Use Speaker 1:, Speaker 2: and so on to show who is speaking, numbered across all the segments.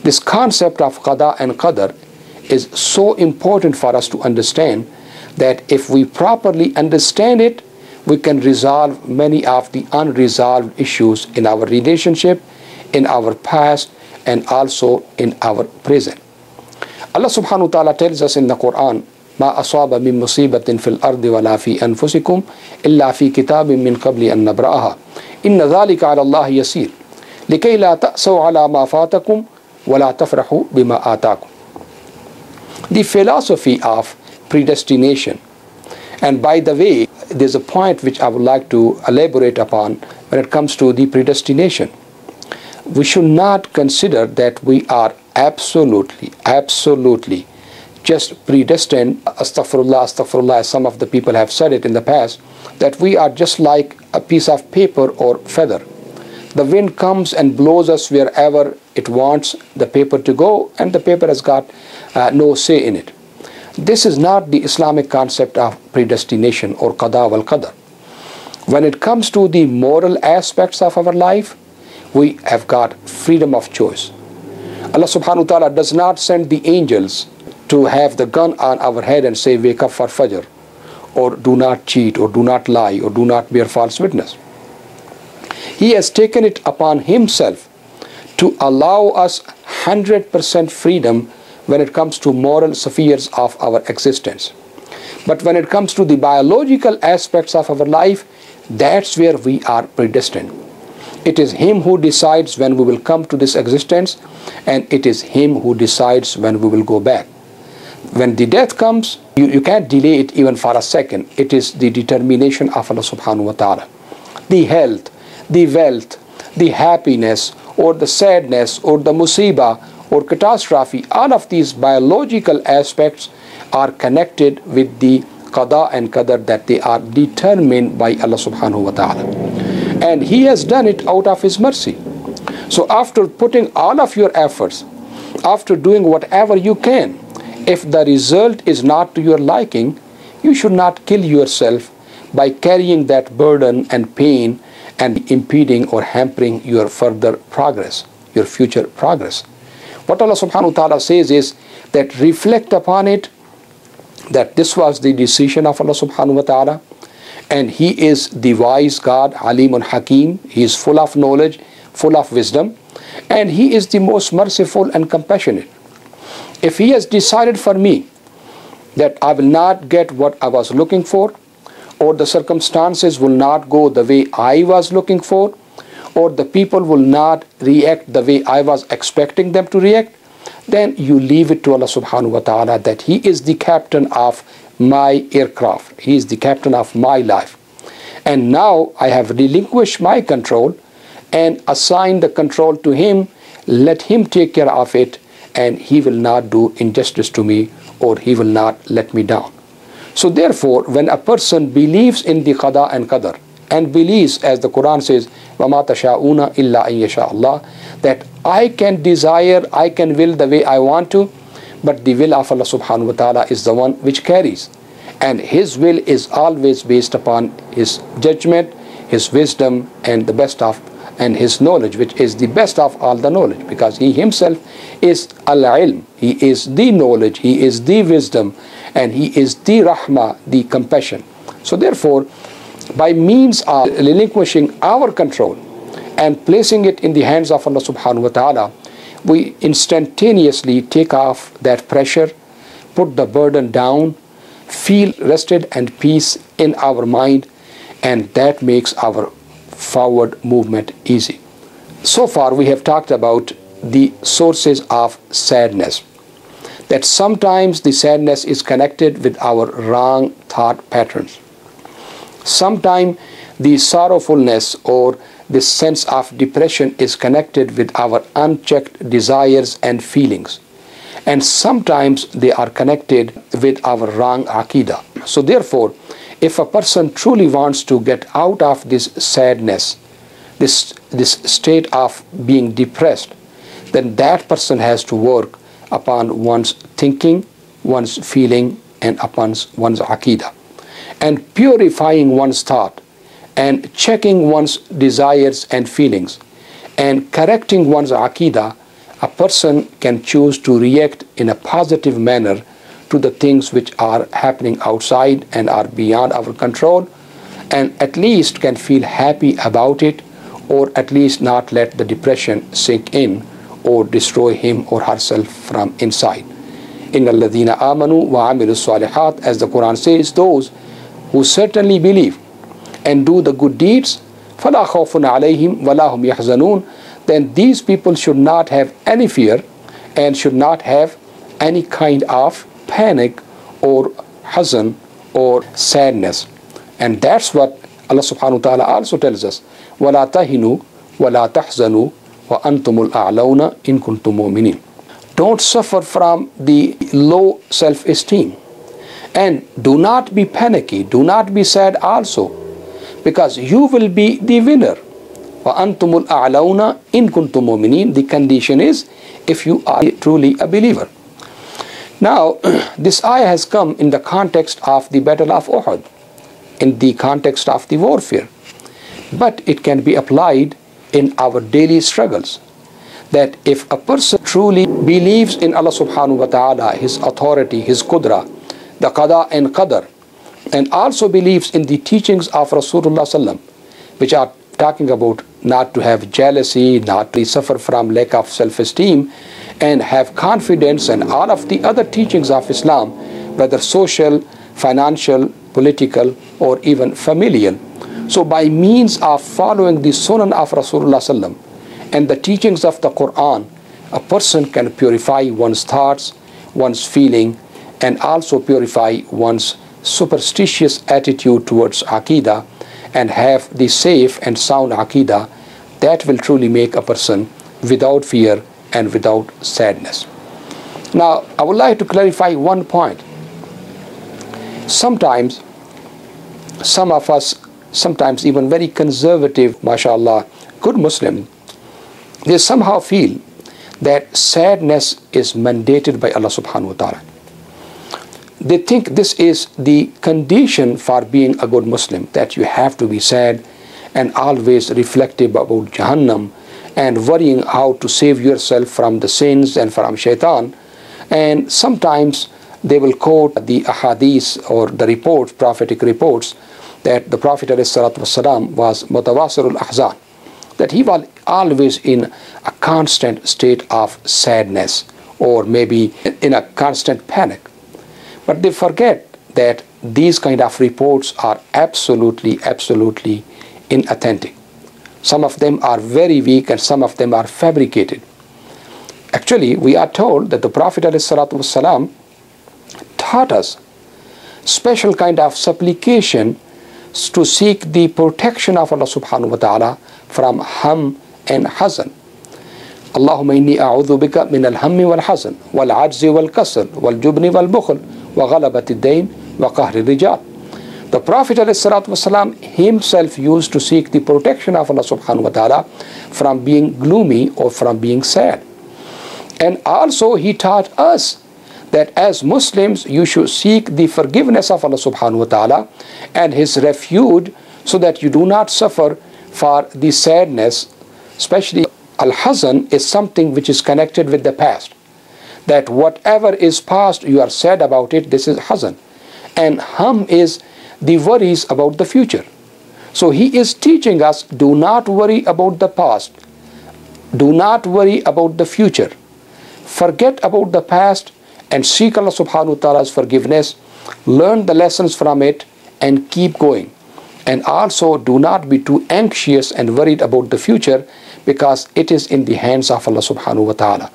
Speaker 1: This concept of Qadha and Qadr is so important for us to understand that if we properly understand it, we can resolve many of the unresolved issues in our relationship, in our past, and also in our present. Allah subhanahu wa ta'ala tells us in the Quran, ما أصاب من مصيبة في الأرض ولا في أنفسكم إلا في كتاب من قبل أن نبرأها إن ذلك على الله يسير لكي لا تأسوا على ما فاتكم ولا تفرحوا بما آتاكم. The philosophy of predestination. And by the way, there's a point which I would like to elaborate upon when it comes to the predestination. We should not consider that we are absolutely just predestined, astaghfirullah, as some of the people have said it in the past, that we are just like a piece of paper or feather. The wind comes and blows us wherever it wants the paper to go, and the paper has got no say in it. This is not the Islamic concept of predestination or Qadha wal Qadr. When it comes to the moral aspects of our life, we have got freedom of choice. Allah subhanahu wa ta'ala does not send the angels to have the gun on our head and say, wake up for Fajr, or do not cheat, or do not lie, or do not bear false witness. He has taken it upon himself to allow us 100% freedom when it comes to moral spheres of our existence. But when it comes to the biological aspects of our life, that's where we are predestined. It is Him who decides when we will come to this existence, and it is Him who decides when we will go back. When the death comes, you can't delay it even for a second. It is the determination of Allah subhanahu wa ta'ala. The health, the wealth, the happiness, or the sadness, or the musibah, or catastrophe, all of these biological aspects are connected with the Qadha and Qadr, that they are determined by Allah subhanahu wa ta'ala. And He has done it out of His mercy. So after putting all of your efforts, after doing whatever you can, if the result is not to your liking, you should not kill yourself by carrying that burden and pain and impeding or hampering your further progress, your future progress. What Allah subhanahu wa ta'ala says is that reflect upon it, that this was the decision of Allah subhanahu wa ta'ala, and He is the wise God, Alimun Hakim. He is full of knowledge, full of wisdom, and He is the most merciful and compassionate. If He has decided for me that I will not get what I was looking for, or the circumstances will not go the way I was looking for, or the people will not react the way I was expecting them to react, then you leave it to Allah subhanahu wa ta'ala, that He is the captain of my aircraft. He is the captain of my life. And now I have relinquished my control and assigned the control to Him. Let Him take care of it, and He will not do injustice to me, or He will not let me down. So therefore, when a person believes in the Qadha and Qadr, and believes, as the Quran says, وَمَا تَشَاءُونَ إِلَّا أَن يَشَاءَ اللَّهُ, that I can desire, I can will the way I want to, but the will of Allah subhanahu wa ta'ala is the one which carries. And His will is always based upon His judgment, His wisdom, and the best of, and His knowledge, which is the best of all the knowledge, because He Himself is al-ilm. He is the knowledge, He is the wisdom, and He is the rahmah, the compassion. So therefore, by means of relinquishing our control and placing it in the hands of Allah subhanahu wa ta'ala, we instantaneously take off that pressure, put the burden down, feel rested and peace in our mind, and that makes our forward movement easy. So far we have talked about the sources of sadness, that sometimes the sadness is connected with our wrong thought patterns. Sometimes the sorrowfulness or the sense of depression is connected with our unchecked desires and feelings. And sometimes they are connected with our wrong aqidah. So therefore, if a person truly wants to get out of this sadness, this state of being depressed, then that person has to work upon one's thinking, one's feeling, and upon one's aqidah. And purifying one's thought, and checking one's desires and feelings, and correcting one's aqidah a person can choose to react in a positive manner to the things which are happening outside and are beyond our control, and at least can feel happy about it, or at least not let the depression sink in or destroy him or herself from inside. Inna alladhina amanu wa amilu salihat, as the Quran says, those who certainly believe and do the good deeds, فَلَا خَوْفٌ عَلَيْهِمْ وَلَا هُمْ يَحْزَنُونَ, then these people should not have any fear and should not have any kind of panic or hazan or sadness. And that's what Allah subhanahu wa ta'ala also tells us, وَلَا تَهِنُوا وَلَا تَحْزَنُوا وَأَنْتُمُ الْأَعْلَوْنَ إِن كُنْتُم مُؤْمِنِينَ. Don't suffer from the low self-esteem, and do not be panicky, do not be sad also, because you will be the winner. وَأَنْتُمُ الْأَعْلَوْنَ إِن كُنْتُم مُؤْمِنِينَ. The condition is if you are truly a believer. Now, this ayah has come in the context of the Battle of Uhud, in the context of the warfare, but it can be applied in our daily struggles. That if a person truly believes in Allah subhanahu wa ta'ala, His authority, His qudra, the Qadha and Qadr, and also believes in the teachings of Rasulullah sallam, which are talking about not to have jealousy, not to suffer from lack of self-esteem, and have confidence, and all of the other teachings of Islam, whether social, financial, political, or even familial. So by means of following the sunnah of Rasulullah sallam and the teachings of the Quran, a person can purify one's thoughts, one's feeling, and also purify one's superstitious attitude towards Aqidah, and have the safe and sound Aqidah that will truly make a person without fear and without sadness. Now, I would like to clarify one point. Sometimes, some of us, sometimes even very conservative, mashallah, good Muslim, they somehow feel that sadness is mandated by Allah subhanahu wa ta'ala. They think this is the condition for being a good Muslim, that you have to be sad and always reflective about Jahannam and worrying how to save yourself from the sins and from shaitan. And sometimes they will quote the ahadith or the reports, prophetic reports, that the Prophet ﷺ was mutawasirul ahzan, that he was always in a constant state of sadness, or maybe in a constant panic. But they forget that these kind of reports are absolutely inauthentic. Some of them are very weak and some of them are fabricated. Actually, we are told that the Prophet ﷺ taught us special kind of supplication to seek the protection of Allah subhanahu wa ta'ala from ham and hazan. Allahumma inni a'udhu bika min al-hammi wal-hazan wal-ajzi wal-kasr wal-jubni wal-bukhl wa ghalabati ad-dayn wa qahri rijal. The Prophet ﷺ himself used to seek the protection of Allah subhanahu wa ta'ala from being gloomy or from being sad. And also he taught us that as Muslims you should seek the forgiveness of Allah subhanahu wa ta'ala and His refuge, so that you do not suffer for the sadness. Especially al-hazan is something which is connected with the past, that whatever is past you are sad about it, this is hazan. And ham is the worries about the future. So he is teaching us, do not worry about the past, do not worry about the future, forget about the past and seek Allah subhanahu wa ta'ala's forgiveness, learn the lessons from it and keep going. And also do not be too anxious and worried about the future, because it is in the hands of Allah subhanahu wa ta'ala.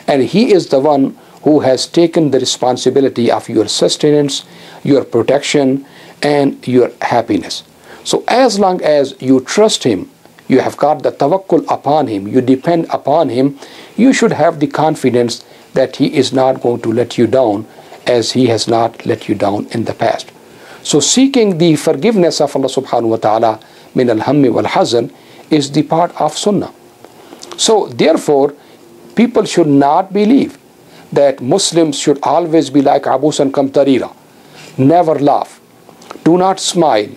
Speaker 1: And He is the one who has taken the responsibility of your sustenance, your protection and your happiness. So as long as you trust Him, you have got the tawakkul upon Him, you depend upon Him, you should have the confidence that He is not going to let you down, as He has not let you down in the past. So seeking the forgiveness of Allah subhanahu wa ta'ala min al-hammi wal-hazan is the part of sunnah. So therefore, people should not believe that Muslims should always be like abusan kamtarira, never laugh, do not smile,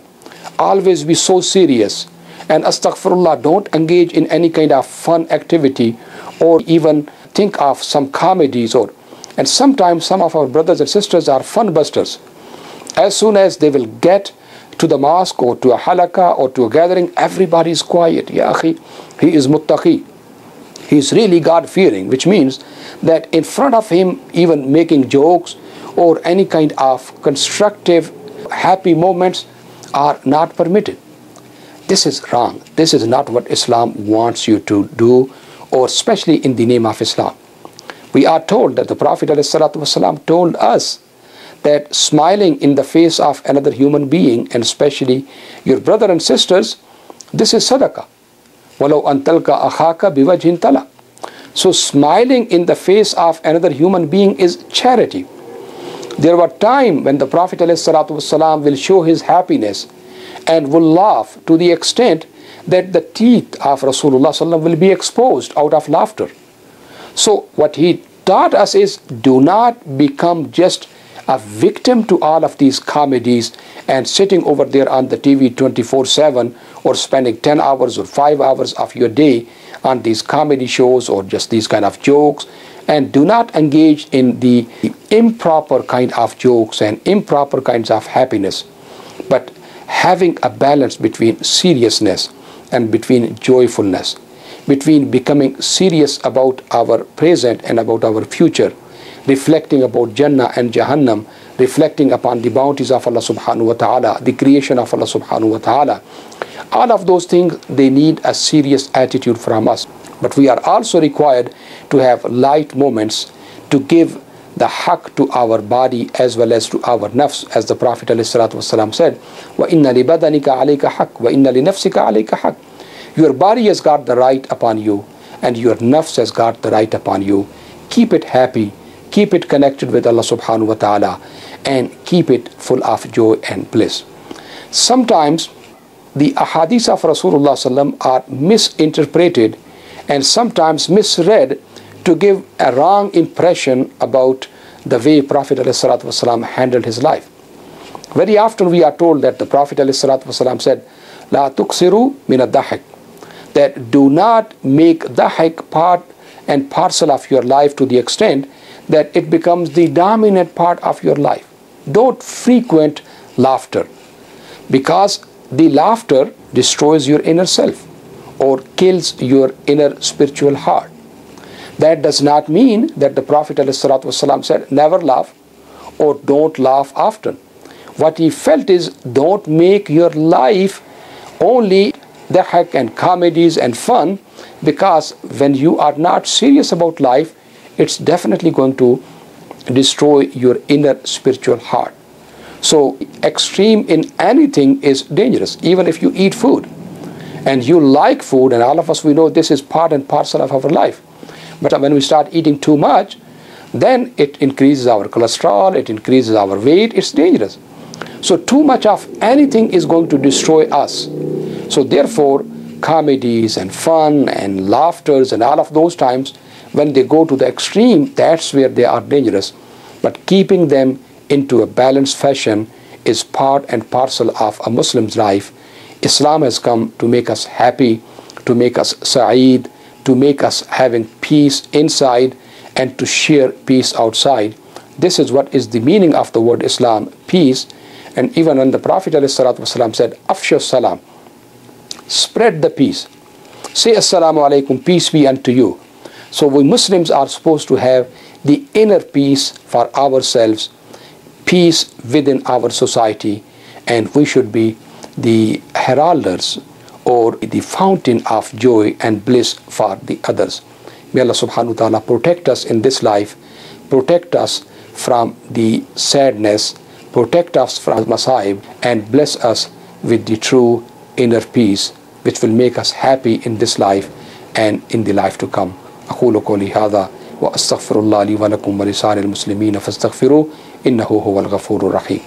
Speaker 1: always be so serious, and astaghfirullah, don't engage in any kind of fun activity or even think of some comedies, and sometimes some of our brothers and sisters are fun busters. As soon as they will get to the mosque or to a halaqah or to a gathering, everybody is quiet. Ya akhi, he is muttaqi. He is really God-fearing, which means that in front of him, even making jokes or any kind of constructive, happy moments are not permitted. This is wrong. This is not what Islam wants you to do, or especially in the name of Islam. We are told that the Prophet ﷺ told us that smiling in the face of another human being, and especially your brother and sisters, this is sadaqah. وَلَوْ أَن تَلْقَى أَخَاكَ بِوَجْهٍ طَلَقٍ. So smiling in the face of another human being is charity. There were times when the Prophet ﷺ will show his happiness and will laugh to the extent that the teeth of Rasulullah ﷺ will be exposed out of laughter. So what he taught us is, do not become just a victim to all of these comedies and sitting over there on the TV 24/7 or spending 10 hours or 5 hours of your day on these comedy shows or just these kind of jokes. And do not engage in the improper kind of jokes and improper kinds of happiness, but having a balance between seriousness and between joyfulness, between becoming serious about our present and about our future, reflecting about Jannah and Jahannam, reflecting upon the bounties of Allah subhanahu wa ta'ala, the creation of Allah subhanahu wa ta'ala. All of those things, they need a serious attitude from us. But we are also required to have light moments to give the haqq to our body as well as to our nafs, as the Prophet ﷺ said, وَإِنَّ لِبَدَنِكَ عَلَيْكَ حَقٍّ وَإِنَّ لِنَفْسِكَ عَلَيْكَ حَقٍّ. Your body has got the right upon you, and your nafs has got the right upon you. Keep it happy, keep it connected with Allah subhanahu wa ta'ala, and keep it full of joy and bliss. Sometimes the ahadith of Rasulullah ﷺ are misinterpreted and sometimes misread to give a wrong impression about the way Prophet ﷺ handled his life. Very often we are told that the Prophet ﷺ said, "La tuksiru min ad-dahik," that do not make dahik part and parcel of your life to the extent that it becomes the dominant part of your life. Don't frequent laughter, because the laughter destroys your inner self or kills your inner spiritual heart. That does not mean that the Prophet ﷺ said never laugh or don't laugh often. What he felt is, don't make your life only dahak and comedies and fun, because when you are not serious about life, it's definitely going to destroy your inner spiritual heart. So extreme in anything is dangerous. Even if you eat food and you like food, and all of us, we know this is part and parcel of our life. But when we start eating too much, then it increases our cholesterol, it increases our weight, it's dangerous. So too much of anything is going to destroy us. So therefore, comedies and fun and laughters and all of those times, when they go to the extreme, that's where they are dangerous. But keeping them into a balanced fashion is part and parcel of a Muslim's life. Islam has come to make us happy, to make us sa'id, to make us having peace inside and to share peace outside. This is what is the meaning of the word Islam, peace. And even when the Prophet ﷺ said, "Afshu salam," spread the peace. Say assalamu alaikum, peace be unto you. So we Muslims are supposed to have the inner peace for ourselves, peace within our society, and we should be the heralders or the fountain of joy and bliss for the others. May Allah subhanahu wa ta'ala protect us in this life, protect us from the sadness, protect us from masaib, and bless us with the true inner peace, which will make us happy in this life and in the life to come. أقول قولي هذا وأستغفر الله لي ولكم ولسائر المسلمين فاستغفروه إنه هو الغفور الرحيم.